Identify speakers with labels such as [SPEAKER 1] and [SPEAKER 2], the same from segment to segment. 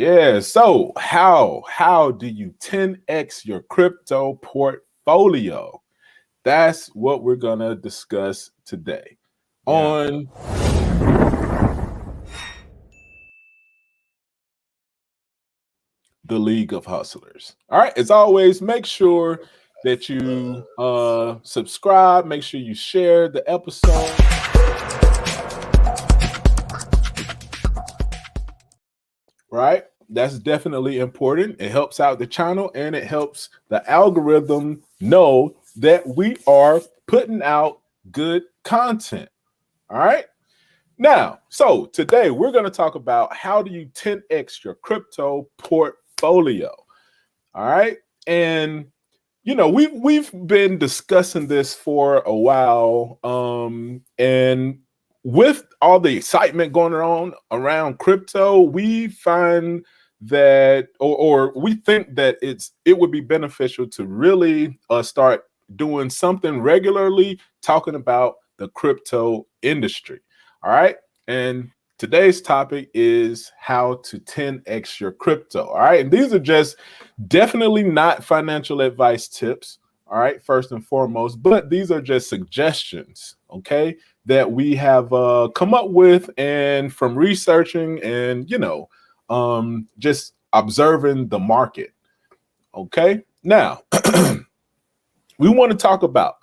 [SPEAKER 1] Yeah. So how do you 10x your crypto portfolio? That's what we're gonna discuss today
[SPEAKER 2] Yeah.
[SPEAKER 1] on the League of Hustlers. All right. As always, make sure that you subscribe, make sure you share the episode. Right? That's definitely important. It helps out the channel and it helps the algorithm know that we are putting out good content. All right. Now, so today we're going to talk about how do you 10x your crypto portfolio. All right. And we've been discussing this for a while. And with all the excitement going on around crypto, we find that or we think that it would be beneficial to really start doing something regularly talking about the crypto industry. All right. And today's topic is how to 10x your crypto. All right. And these are just definitely not financial advice tips. All right, first and foremost, but these are just suggestions, okay, that we have come up with and from researching and, just observing the market. Okay, now we want to talk about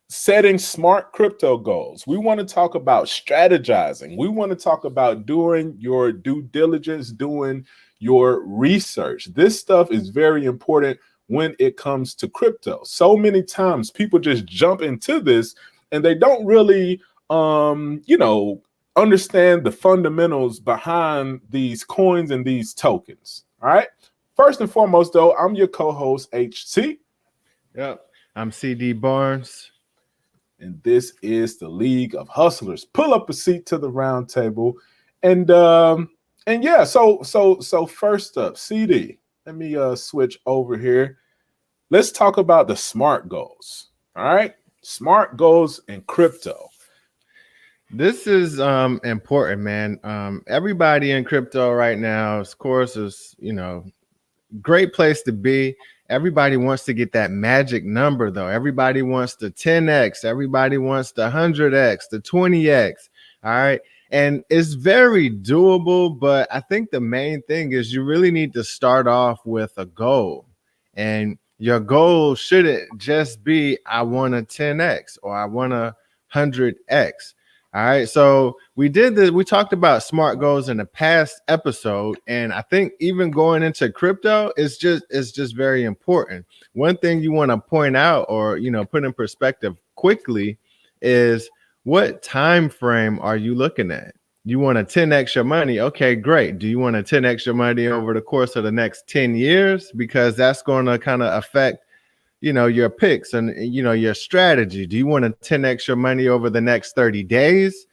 [SPEAKER 1] setting smart crypto goals. We want to talk about strategizing. We want to talk about doing your due diligence, doing your research. This stuff is very important when it comes to crypto. So many times people just jump into this and they don't really understand the fundamentals behind these coins and these tokens. All right. First and foremost, though, I'm your co-host HC.
[SPEAKER 2] Yep. I'm CD Barnes.
[SPEAKER 1] And this is the League of Hustlers. Pull up a seat to the round table. And yeah, so first up, CD. Let me switch over here. Let's talk about the SMART goals. All right. SMART goals in crypto.
[SPEAKER 2] This is important, man. Everybody in crypto right now, of course, is great place to be. Everybody wants to get that magic number, though. Everybody wants the 10x. Everybody wants the 100x, the 20x. All right. And it's very doable. But I think the main thing is you really need to start off with a goal. And your goal shouldn't just be, I want a 10x or I want a 100x. All right. So we did this. We talked about SMART goals in the past episode. And I think even going into crypto is just very important. One thing you want to point out or, put in perspective quickly is what time frame are you looking at? You want to 10x your money. Okay, great. Do you want to 10x your money over the course of the next 10 years? Because that's going to kind of affect your picks and, your strategy. Do you want to 10x your money over the next 30 days?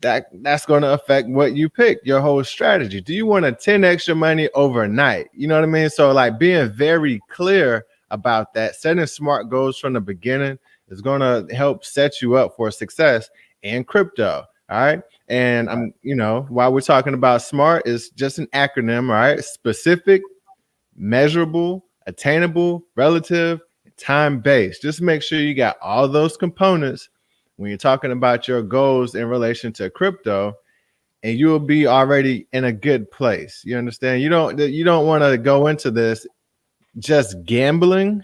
[SPEAKER 2] That's going to affect what you pick, your whole strategy. Do you want to 10x your money overnight? You know what I mean? So like being very clear about that, setting SMART goals from the beginning is going to help set you up for success in crypto. All right. And while we're talking about SMART, is just an acronym, all right? Specific, measurable, attainable, relative, time-based. Just make sure you got all those components when you're talking about your goals in relation to crypto, and you will be already in a good place. You understand? You don't want to go into this just gambling.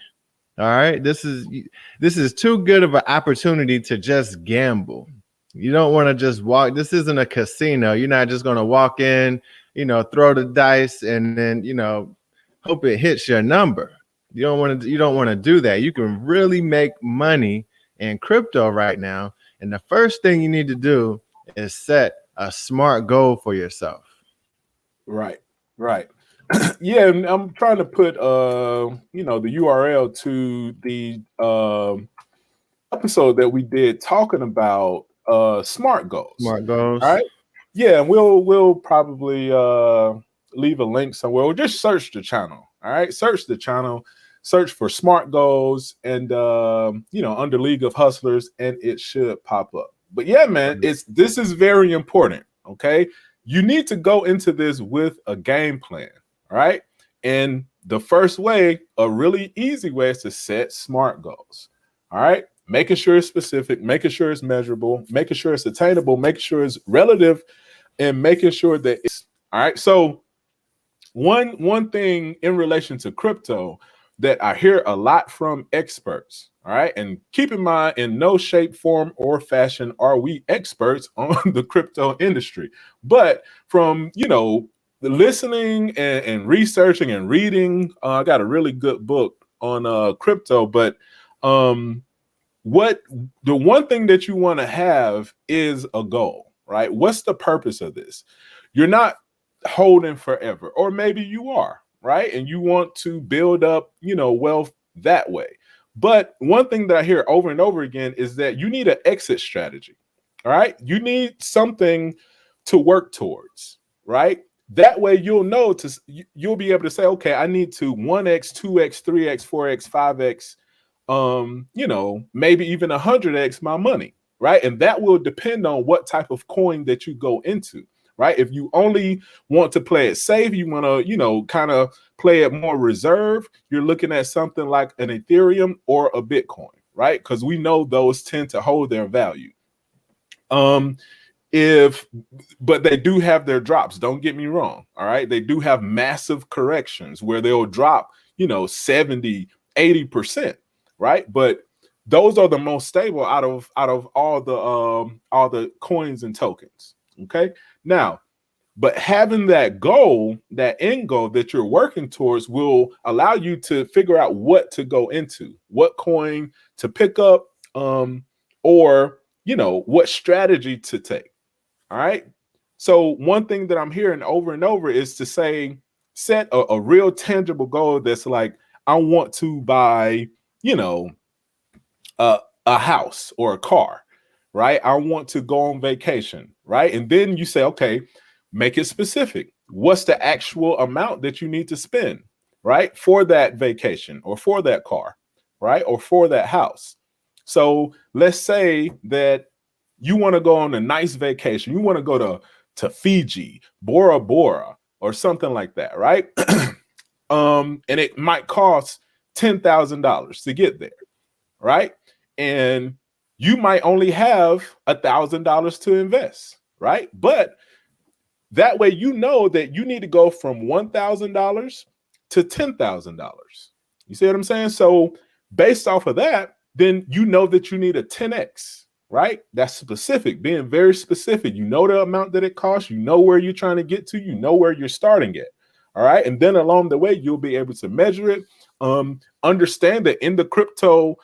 [SPEAKER 2] All right. This is too good of an opportunity to just gamble. You don't want to just walk. This isn't a casino. You're not just going to walk in, throw the dice and then, hope it hits your number. You don't want to do that. You can really make money in crypto right now. And the first thing you need to do is set a SMART goal for yourself.
[SPEAKER 1] Right. Yeah, and I'm trying to put the URL to the episode that we did talking about SMART goals.
[SPEAKER 2] SMART goals.
[SPEAKER 1] All right. Yeah, and we'll probably leave a link somewhere. Or just search the channel. All right. Search the channel, search for SMART goals and under League of Hustlers, and it should pop up. But yeah, man, this is very important. Okay. you need to go into this with a game plan. All right. And the first way, a really easy way, is to set SMART goals. All right. Making sure it's specific, making sure it's measurable, making sure it's attainable, making sure it's relative, and making sure that it's all right. So one thing in relation to crypto that I hear a lot from experts, all right, and keep in mind, in no shape, form, or fashion are we experts on the crypto industry, but from the listening and researching and reading, I got a really good book on crypto. But what the one thing that you want to have is a goal, right? What's the purpose of this? You're not holding forever, or maybe you are, right? And you want to build up, wealth that way. But one thing that I hear over and over again is that you need an exit strategy. All right. You need something to work towards, right? That way you'll be able to say, okay, I need to 1x, 2x, 3x, 4x, 5x, maybe even 100x my money, right? And that will depend on what type of coin that you go into, right? If you only want to play it safe, you want to, kind of play it more reserve, you're looking at something like an Ethereum or a Bitcoin, right? Because we know those tend to hold their value. But they do have their drops. Don't get me wrong. All right. They do have massive corrections where they'll drop, 70, 80%. Right. But those are the most stable out of all the coins and tokens. Okay. Now, but having that goal, that end goal that you're working towards, will allow you to figure out what to go into, what coin to pick up, or what strategy to take. All right. So one thing that I'm hearing over and over is to say, set a real tangible goal that's like, I want to buy, a house or a car, right? I want to go on vacation, right? And then you say, okay, make it specific. What's the actual amount that you need to spend, right? For that vacation or for that car, right? Or for that house. So let's say that you want to go on a nice vacation. You want to go to Fiji, Bora Bora, or something like that, right? And it might cost $10,000 to get there, right? And you might only have $1,000 to invest, right? But that way, that you need to go from $1,000 to $10,000. You see what I'm saying? So based off of that, then that you need a 10x, right? That's specific, being very specific. You know the amount that it costs, where you're trying to get to, where you're starting at. All right. And then along the way, you'll be able to measure it, understand that in the crypto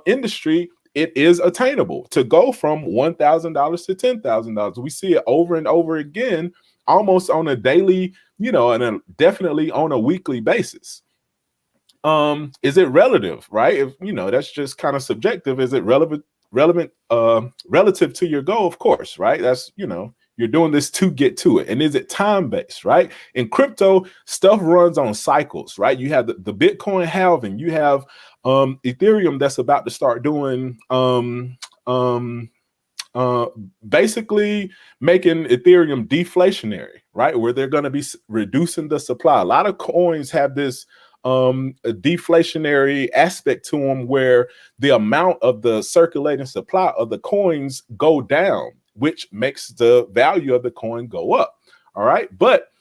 [SPEAKER 1] industry, it is attainable to go from $1,000 to $10,000. We see it over and over again, almost on a daily, and definitely on a weekly basis. Is it relative, right? If that's just kind of subjective. Is it relevant, relative to your goal? Of course, right? That's you're doing this to get to it. And is it time-based, right? In crypto, stuff runs on cycles, right? You have the Bitcoin halving, you have Ethereum that's about to start doing basically making Ethereum deflationary, right? Where they're going to be reducing the supply. A lot of coins have this a deflationary aspect to them, where the amount of the circulating supply of the coins go down, which makes the value of the coin go up. All right. But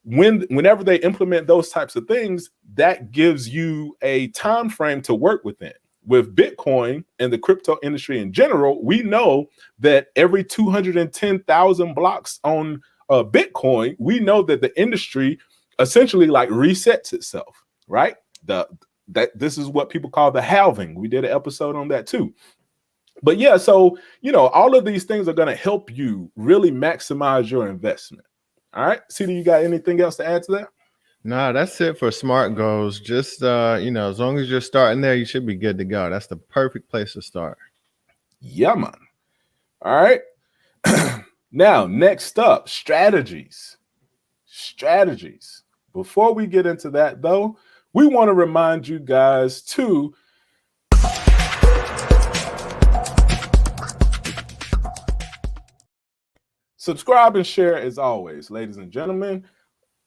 [SPEAKER 1] whenever they implement those types of things, that gives you a time frame to work within. With Bitcoin and the crypto industry in general, we know that every 210,000 blocks on Bitcoin, we know that the industry essentially like resets itself. Right. This is what people call the halving. We did an episode on that too. But yeah, so all of these things are going to help you really maximize your investment. All right. CD, you got anything else to add to that?
[SPEAKER 2] No, that's it for SMART goals. Just as long as you're starting there, you should be good to go. That's the perfect place to start.
[SPEAKER 1] Yeah, man. All right. Now, next up, strategies. Before we get into that, though, we want to remind you guys to Subscribe and share as always, ladies and gentlemen.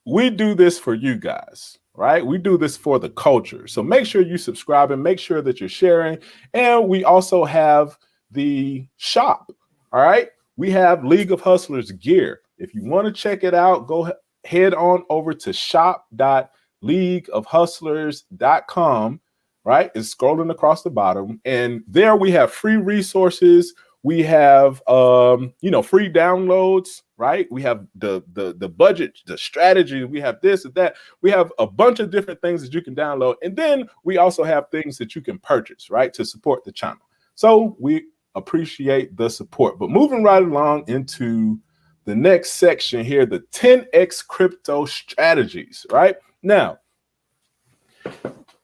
[SPEAKER 1] We do this for you guys, right? We do this for the culture. So make sure you subscribe and make sure that you're sharing. And we also have the shop. All right. We have League of Hustlers gear. If you want to check it out, go head on over to shop.leagueofhustlers.com. Right. It's scrolling across the bottom. And there we have free resources. We have free downloads, right? We have the budget, the strategy, we have this and that. We have a bunch of different things that you can download. And then we also have things that you can purchase, right, to support the channel. So we appreciate the support. But moving right along into the next section here, the 10x crypto strategies, right? Now,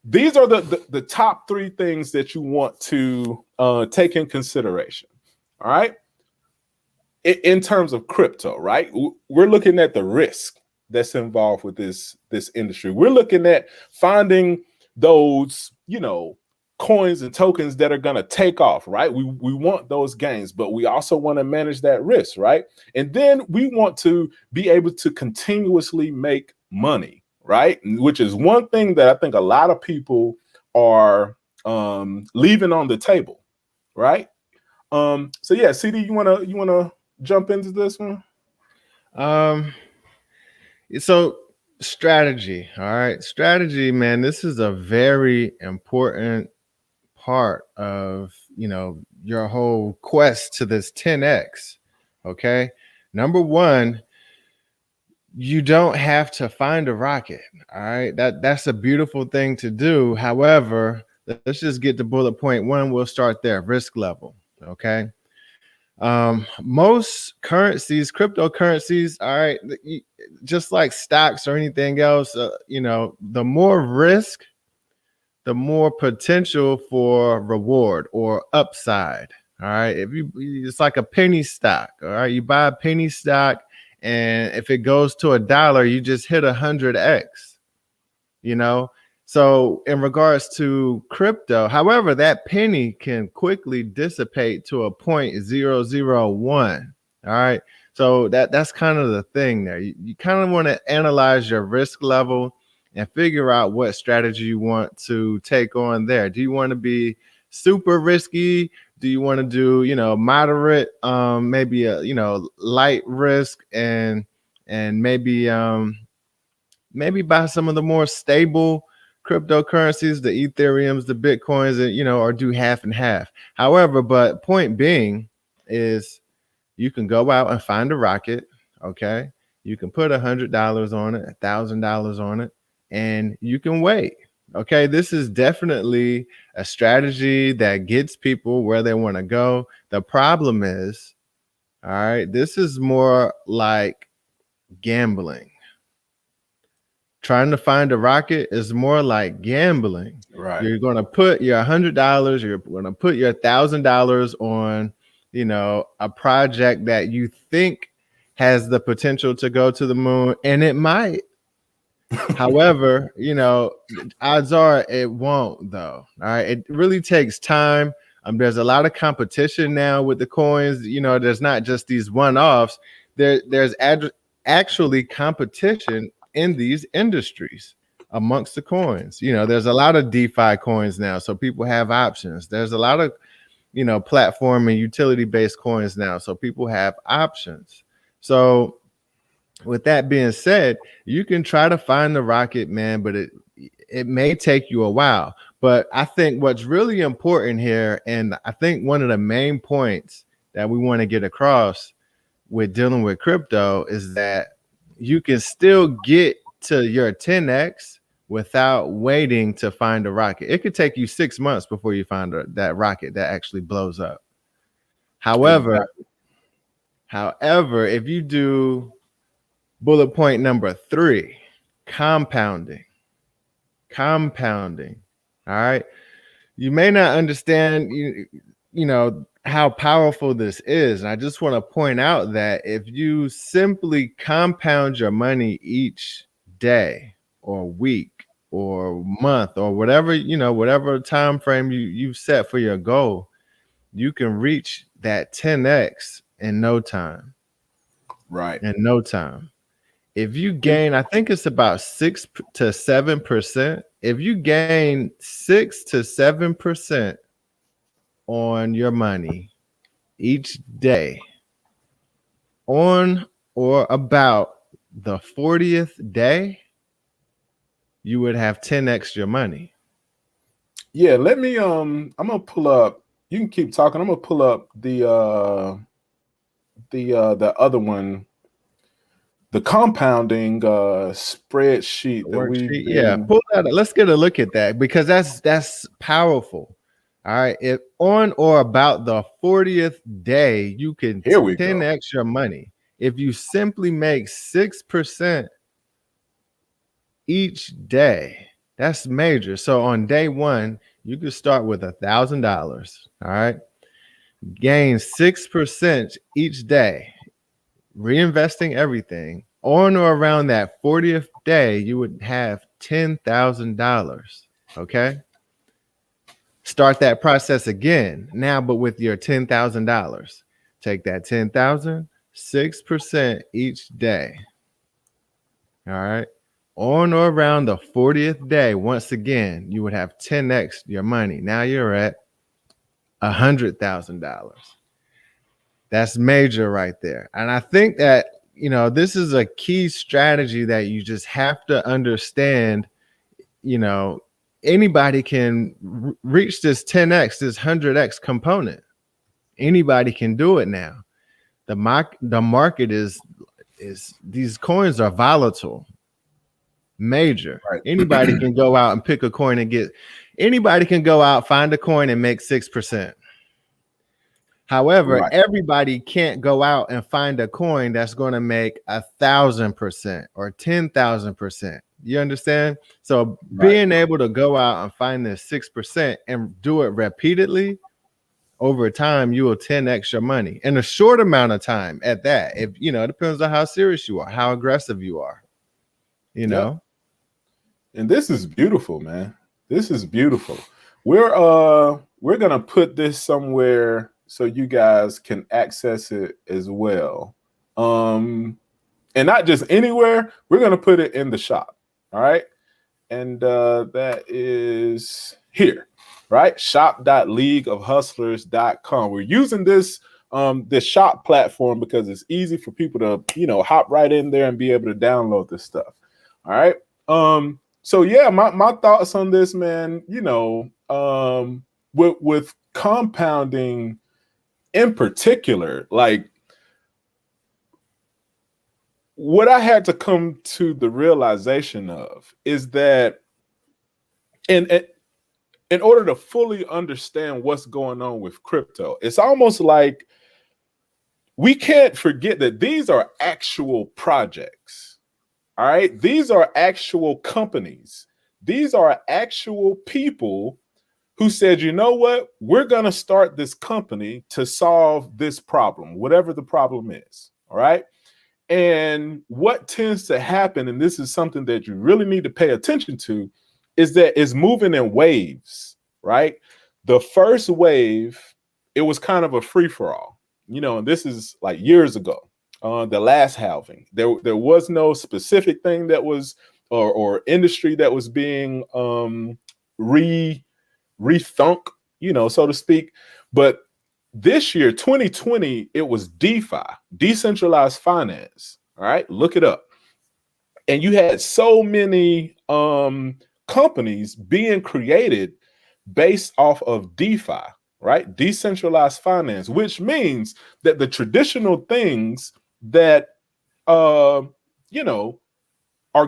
[SPEAKER 1] these are the top 3 things that you want to take in consideration. All right. In terms of crypto, right? We're looking at the risk that's involved with this industry. We're looking at finding those, coins and tokens that are going to take off, right? We want those gains, but we also want to manage that risk, right? And then we want to be able to continuously make money, right? Which is one thing that I think a lot of people are leaving on the table, right? So yeah, CD, you wanna jump into this one?
[SPEAKER 2] So strategy, all right. Strategy, man, this is a very important part of your whole quest to this 10x. Okay. Number one, you don't have to find a rocket. All right. That's a beautiful thing to do. However, let's just get to bullet point 1. We'll start there. Risk level. Okay. Most currencies, cryptocurrencies, all right, just like stocks or anything else, the more risk, the more potential for reward or upside. All right. It's like a penny stock. All right. You buy a penny stock, and if it goes to $1, you just hit 100x, So in regards to crypto, however, that penny can quickly dissipate to a 0.001. All right. So that's kind of the thing there. You kind of want to analyze your risk level and figure out what strategy you want to take on there. Do you want to be super risky? Do you want to do, moderate, maybe a, light risk and maybe buy some of the more stable cryptocurrencies, the Ethereums, the Bitcoins, and, or do half and half. However, but point being is you can go out and find a rocket. Okay. You can put $100 on it, $1,000 on it, and you can wait. Okay. This is definitely a strategy that gets people where they want to go. The problem is, all right, this is more like gambling. Trying to find a rocket is more like gambling.
[SPEAKER 1] Right.
[SPEAKER 2] You're going to put your $100, you're going to put your $1,000 on, a project that you think has the potential to go to the moon, and it might. However, odds are it won't, though. All right. It really takes time. There's a lot of competition now with the coins. There's not just these one-offs. There's actually competition in these industries amongst the coins. There's a lot of DeFi coins now, so people have options. There's a lot of, platform and utility-based coins now, so people have options. So with that being said, you can try to find the rocket, man, but it may take you a while. But I think what's really important here, and I think one of the main points that we want to get across with dealing with crypto, is that you can still get to your 10x without waiting to find a rocket. It could take you 6 months before you find that rocket that actually blows up. However, if you do bullet point number 3, compounding. All right. You may not understand, how powerful this is. And I just want to point out that if you simply compound your money each day or week or month or whatever, whatever time frame you've set for your goal, you can reach that 10x in no time.
[SPEAKER 1] Right.
[SPEAKER 2] in no time. If you gain, I think it's about 6 to 7%. If you gain 6 to 7% on your money each day, on or about the 40th day, you would have 10x your money.
[SPEAKER 1] Yeah, let me I'm gonna pull up. You can keep talking. I'm gonna pull up the other one, the compounding spreadsheet that we've
[SPEAKER 2] Worksheet, yeah,
[SPEAKER 1] been.
[SPEAKER 2] pull that up. Let's get a look at that because that's powerful. All right, if on or about the 40th day, you can
[SPEAKER 1] Here we go.
[SPEAKER 2] 10x your money. If you simply make 6% each day, that's major. So on day one, you could start with $1,000. All right, gain 6% each day, reinvesting everything. On or around that 40th day, you would have $10,000. Okay. Start that process again now, but with your $10,000. Take that 10,000, 6% each day. All right. On or around the 40th day, once again, you would have 10x your money. Now you're at $100,000. That's major right there. And I think that, this is a key strategy that you just have to understand. Anybody can reach this 10x, this 100x component. Anybody can do it now. The market is these coins are volatile, major.
[SPEAKER 1] Right.
[SPEAKER 2] Anybody can go out and pick a coin and anybody can go out, find a coin and make 6%. However,
[SPEAKER 1] Right.
[SPEAKER 2] everybody can't go out and find a coin that's going to make 1,000% or 10,000%. You understand? So being able to go out and find this 6% and do it repeatedly over time, you will 10x your money in a short amount of time at that. If it depends on how serious you are, how aggressive you are,
[SPEAKER 1] Yep. And this is beautiful, man. This is beautiful. We're gonna put this somewhere so you guys can access it as well. And not just anywhere, we're gonna put it in the shop. All right. And that is here, right? shop.leagueofhustlers.com. We're using this shop platform because it's easy for people to, hop right in there and be able to download this stuff. All right. So yeah, my thoughts on this, man, with compounding in particular, like what I had to come to the realization of is that in order to fully understand what's going on with crypto, it's almost like we can't forget that these are actual projects. All right. These are actual companies. These are actual people who said, you know what? We're going to start this company to solve this problem, whatever the problem is. All right. And what tends to happen, and this is something that you really need to pay attention to, is that it's moving in waves, right? The first wave, it was kind of a free-for-all, and this is like years ago. The last halving, there was no specific thing that was or industry that was being rethunk, so to speak. But this year, 2020, it was DeFi, decentralized finance. All right, look it up. And you had so many companies being created based off of DeFi, right? Decentralized finance, which means that the traditional things that are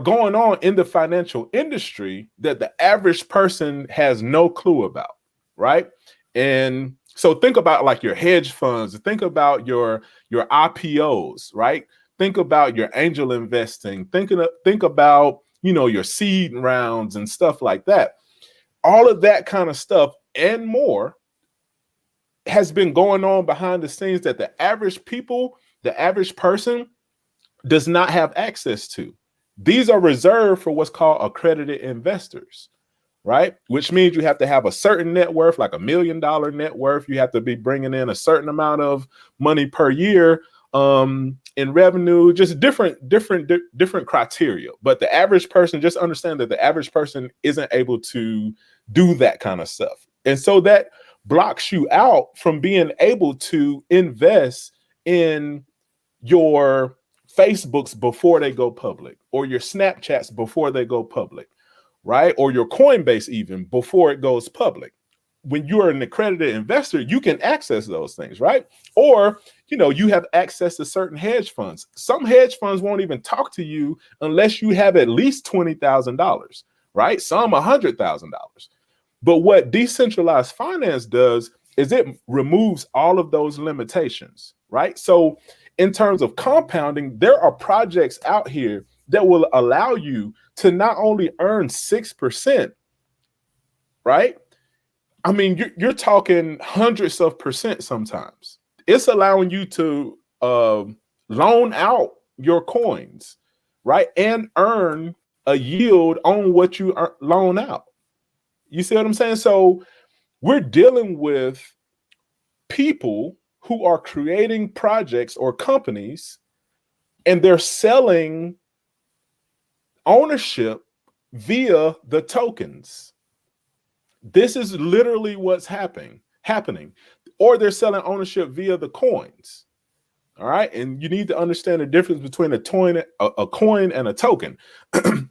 [SPEAKER 1] going on in the financial industry that the average person has no clue about, right? And so think about like your hedge funds, think about your IPOs, right? Think about your angel investing, think about, your seed rounds and stuff like that. All of that kind of stuff and more has been going on behind the scenes that the average person does not have access to. These are reserved for what's called accredited investors, right? Which means you have to have a certain net worth, like $1 million net worth. You have to be bringing in a certain amount of money per year in revenue, just different criteria. But the average person, just understand that the average person isn't able to do that kind of stuff. And so that blocks you out from being able to invest in your Facebooks before they go public, or your Snapchats before they go public, right? Or your Coinbase even before it goes public. When you're an accredited investor, you can access those things, right? Or, you have access to certain hedge funds. Some hedge funds won't even talk to you unless you have at least $20,000, right? Some $100,000. But what decentralized finance does is it removes all of those limitations, right? So in terms of compounding, there are projects out here that will allow you to not only earn 6%, right? I mean, you're talking hundreds of percent sometimes. It's allowing you to loan out your coins, right? And earn a yield on what you loan out. You see what I'm saying? So we're dealing with people who are creating projects or companies, and they're selling ownership via the tokens. This is literally what's happening. Or they're selling ownership via the coins. All right. And you need to understand the difference between a coin and a token.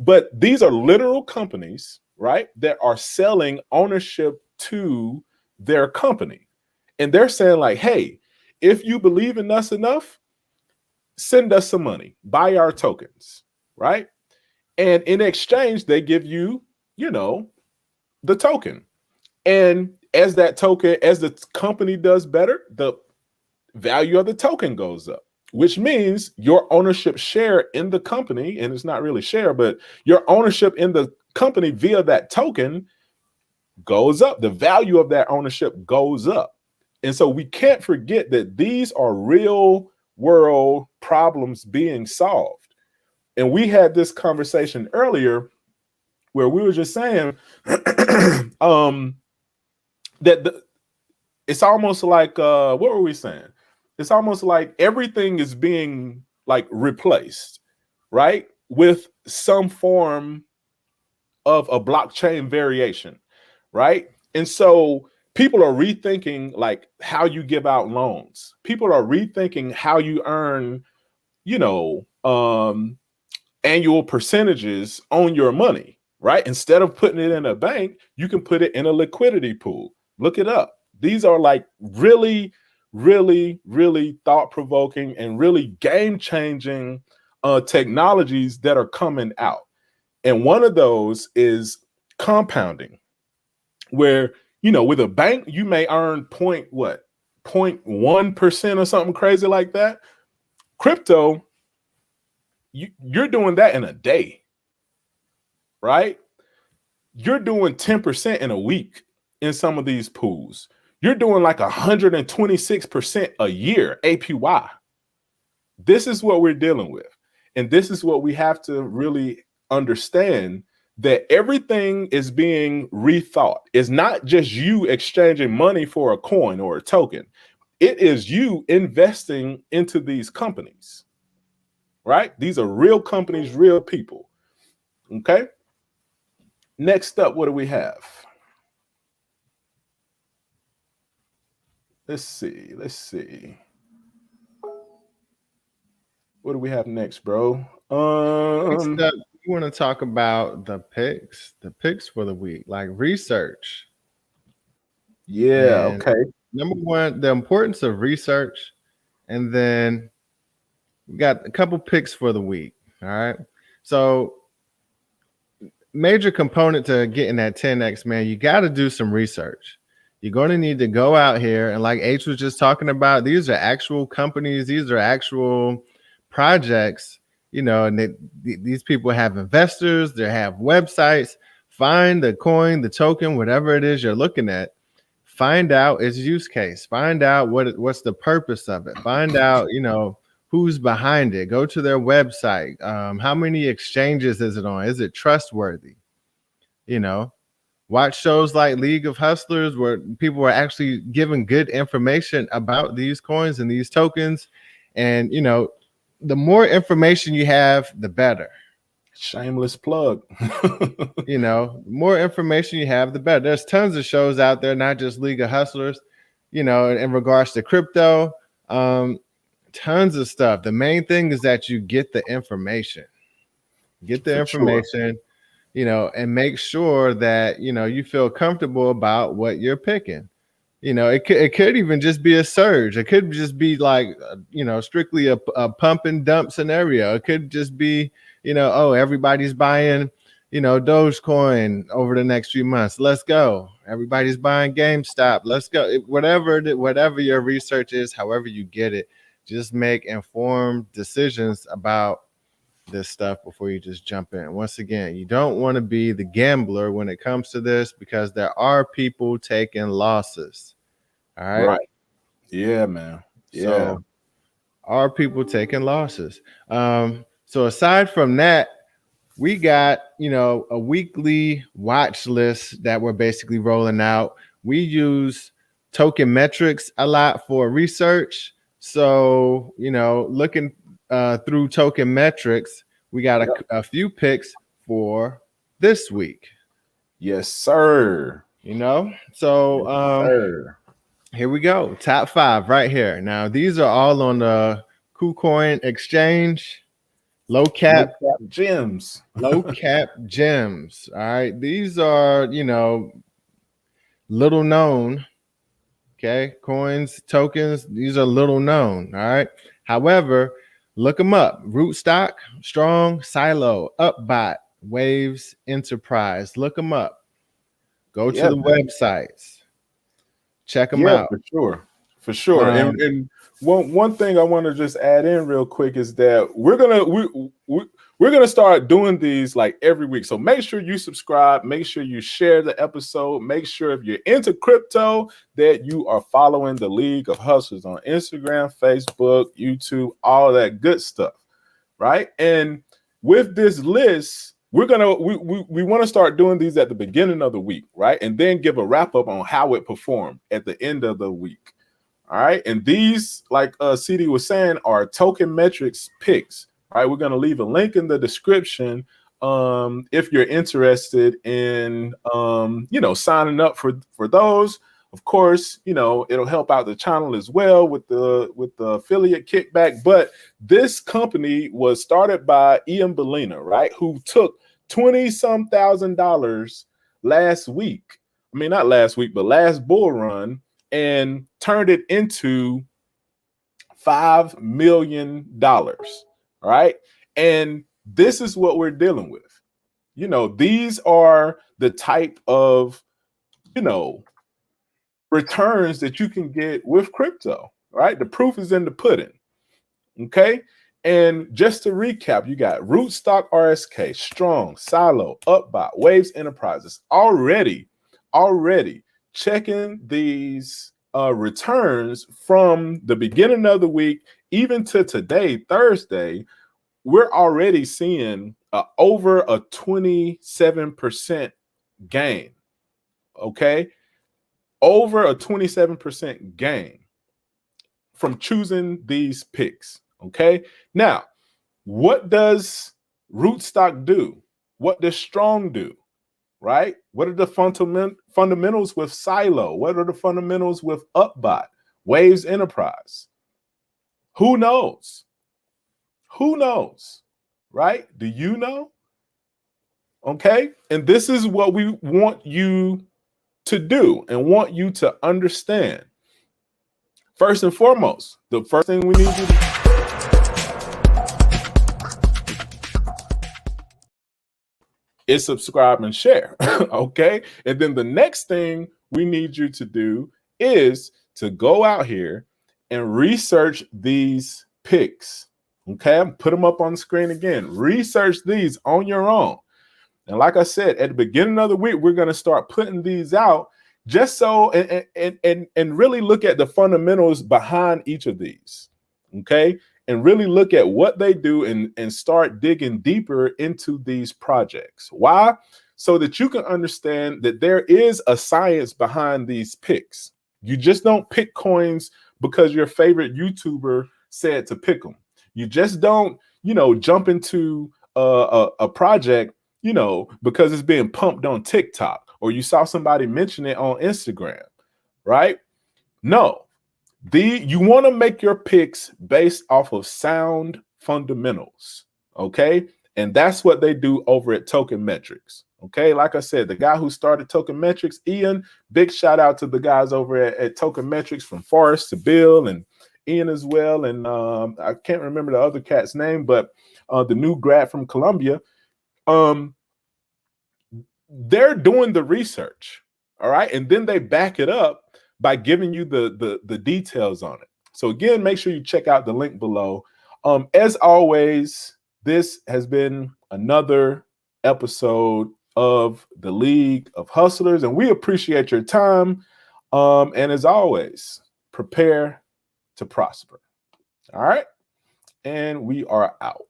[SPEAKER 1] But these are literal companies, right, that are selling ownership to their company. And they're saying, like, hey, if you believe in us enough, send us some money, buy our tokens, right? And in exchange, they give you, the token. And as the company does better, the value of the token goes up, which means your ownership share in the company, and it's not really share, but your ownership in the company via that token goes up. The value of that ownership goes up. And so we can't forget that these are real world problems being solved. And we had this conversation earlier where we were just saying that it's almost like what were we saying? It's almost like everything is being like replaced, right, with some form of a blockchain variation, right? And so people are rethinking like how you give out loans. People are rethinking how you earn, annual percentages on your money, right? Instead of putting it in a bank, you can put it in a liquidity pool. Look it up. These are like really, really, really thought-provoking and really game-changing technologies that are coming out. And one of those is compounding, where, with a bank, you may earn 0.1% or something crazy like that. Crypto, you're doing that in a day, right? You're doing 10% in a week in some of these pools. You're doing like 126% a year APY. This is what we're dealing with. And this is what we have to really understand, that everything is being rethought. It's not just you exchanging money for a coin or a token. It is you investing into these companies, right? These are real companies, real people. Okay. Next up, what do we have? Let's see. What do we have next, bro?
[SPEAKER 2] Next up, we want to talk about the picks for the week, like research.
[SPEAKER 1] Yeah,
[SPEAKER 2] And
[SPEAKER 1] okay.
[SPEAKER 2] Number one, the importance of research. And then we got a couple picks for the week. All right. So, major component to getting that 10x, man, you got to do some research. You're going to need to go out here. And like H was just talking about, these are actual companies, these are actual projects, and these people have investors, they have websites. Find the coin, the token, whatever it is you're looking at. Find out its use case. Find out what's the purpose of it. Find out, who's behind it. Go to their website. How many exchanges is it on? Is it trustworthy? Watch shows like League of Hustlers, where people are actually giving good information about these coins and these tokens. And the more information you have, the better.
[SPEAKER 1] Shameless plug.
[SPEAKER 2] More information you have, the better. There's tons of shows out there, not just League of Hustlers, in regards to crypto. Tons of stuff. The main thing is that you get the information. Get the
[SPEAKER 1] For sure.
[SPEAKER 2] information, and make sure that you feel comfortable about what you're picking. It could even just be a surge. It could just be like strictly a pump and dump scenario. It could just be oh, everybody's buying Dogecoin over the next few months. Let's go. Everybody's buying GameStop. Let's go. Whatever your research is, however you get it, just make informed decisions about this stuff before you just jump in. Once again, you don't want to be the gambler when it comes to this, because there are people taking losses. All right.
[SPEAKER 1] Right. Yeah, man. Yeah.
[SPEAKER 2] So are people taking losses? So aside from that, we got a weekly watch list that we're basically rolling out. We use token metrics a lot for research. So looking through token metrics, we got a few picks for this week.
[SPEAKER 1] Yes, sir.
[SPEAKER 2] So
[SPEAKER 1] Yes, sir.
[SPEAKER 2] here we go. Top 5 right here. Now, these are all on the KuCoin exchange. Low cap
[SPEAKER 1] gems.
[SPEAKER 2] Low cap gems. All right. These are, little known. Okay. Coins, tokens, these are little known. All right. However, look them up. Rootstock, Strong, Silo, Upbot, Waves, Enterprise. Look them up. Go to the websites. Check them out.
[SPEAKER 1] For sure. And one thing I want to just add in real quick is that we're gonna start doing these like every week. So make sure you subscribe, make sure you share the episode, make sure if you're into crypto that you are following the League of Hustlers on Instagram, Facebook, YouTube, all that good stuff, right? And with this list, we want to start doing these at the beginning of the week, right? And then give a wrap up on how it performed at the end of the week. All right. And these, like CD was saying, are token metrics picks. All right. We're going to leave a link in the description if you're interested in signing up for those. Of course, it'll help out the channel as well with the affiliate kickback. But this company was started by Ian Bellina, right? Who took $20-some thousand last week. I mean, not last week, but last bull run, and turned it into $5 million. Right. And this is what we're dealing with. These are the type of, returns that you can get with crypto, right? The proof is in the pudding. Okay. And just to recap, you got Rootstock RSK, Strong, Silo, Upbot, Waves Enterprises already checking these returns from the beginning of the week, even to today, Thursday. We're already seeing over a 27% gain. Okay. Over a 27% gain from choosing these picks. Okay. Now, what does Rootstock do? What does Strong do? Right? What are the fundamentals with Silo? What are the fundamentals with Upbot, Waves Enterprise? Who knows? Who knows? Right? Do you know? Okay. And this is what we want you to do and want you to understand. First and foremost, the first thing we need you to is subscribe and share. Okay. And then the next thing we need you to do is to go out here and research these picks. Okay. Put them up on the screen again. Research these on your own. And like I said, at the beginning of the week, we're going to start putting these out just so and really look at the fundamentals behind each of these. Okay. And really look at what they do and start digging deeper into these projects. Why? So that you can understand that there is a science behind these picks. You just don't pick coins because your favorite YouTuber said to pick them. You just don't, jump into a project, because it's being pumped on TikTok or you saw somebody mention it on Instagram, right? No, you want to make your picks based off of sound fundamentals, okay? And that's what they do over at Token Metrics. Okay, like I said, the guy who started Token Metrics, Ian, big shout out to the guys over at Token Metrics, from Forrest to Bill and Ian as well. And I can't remember the other cat's name, but the new grad from Columbia, they're doing the research, all right? And then they back it up by giving you the details on it. So again, make sure you check out the link below. As always, this has been another episode of the League of Hustlers, and we appreciate your time. And as always, prepare to prosper. All right, and we are out.